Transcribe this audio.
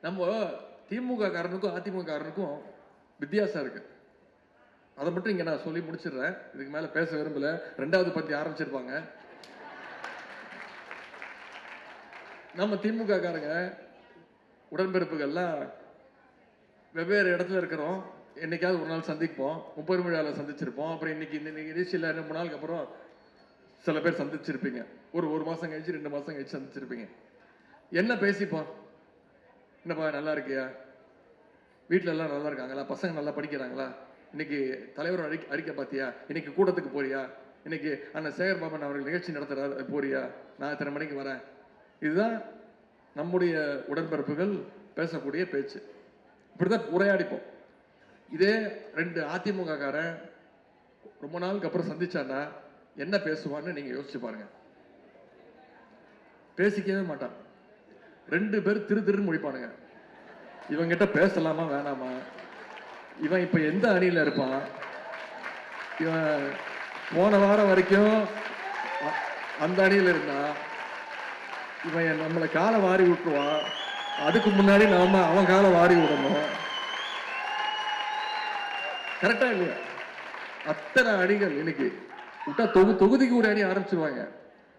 நம்ம திமுக காரனுக்கும் அதிமுக காரனுக்கும் வித்தியாசம் இருக்கு. அதை மட்டும் இங்க நான் சொல்லி முடிச்சிடுறேன். இதுக்கு மேல பேச விரும்பல. 2வது பத்தி ஆரம்பிச்சிருப்பாங்க. நம்ம திமுக காரங்க உடன்பிறப்புகள்லாம் வெவ்வேறு இடத்துல இருக்கிறோம். என்னைக்காவது ஒரு நாள் சந்திப்போம். 30 விழாவில் சந்திச்சிருப்போம். அப்புறம் இன்னைக்கு நிகழ்ச்சியில் 2 நாளுக்கு அப்புறம் சில பேர் சந்திச்சிருப்பீங்க. ஒரு மாசம் கழிச்சு 2 மாசம் கழிச்சு சந்திச்சிருப்பீங்க. என்ன பேசிப்போம்? என்னப்பா நல்லா இருக்கியா? வீட்டில எல்லாம் நல்லா இருக்காங்களா? பசங்க நல்லா படிக்கிறாங்களா? இன்னைக்கு தலைவர் அறிக்கை பார்த்தியா? இன்னைக்கு கூட்டத்துக்கு போறியா? இன்னைக்கு அண்ணன் சேகர் பாபன் அவர்கள் நிகழ்ச்சி நடத்துறாரு, போறியா? நான் இத்தனை மணிக்கு வரேன். இதுதான் நம்முடைய உடன்பிறப்புகள் பேசக்கூடிய பேச்சு. இப்படிதான் உரையாடிப்போம். இதே 2 அதிமுக காரன் ரொம்ப நாளுக்கு அப்புறம் சந்திச்சான்னா என்ன பேசுவான்னு நீங்க யோசிச்சு பாருங்க. பேசிக்கவே மாட்டான். 2 பேர் திருன்னு முடிப்பானுங்க. இவங்கிட்ட பேசலாமா வேணாமா? இவன் இப்ப எந்த அணியில இருப்பான்? இவன் போன வாரம் வரைக்கும் அந்த அணியில இருந்தா இவன் நம்மளை காலை வாரி விட்டுருவான். அதுக்கு முன்னாடி நாம அவன் காலை வாரி விடணும். கரெக்டா இல்லையா? அத்தனை அணிகள் இன்னைக்கு விட்டா தொகுதிக்கு ஒரு அணி ஆரம்பிச்சிருவாங்க.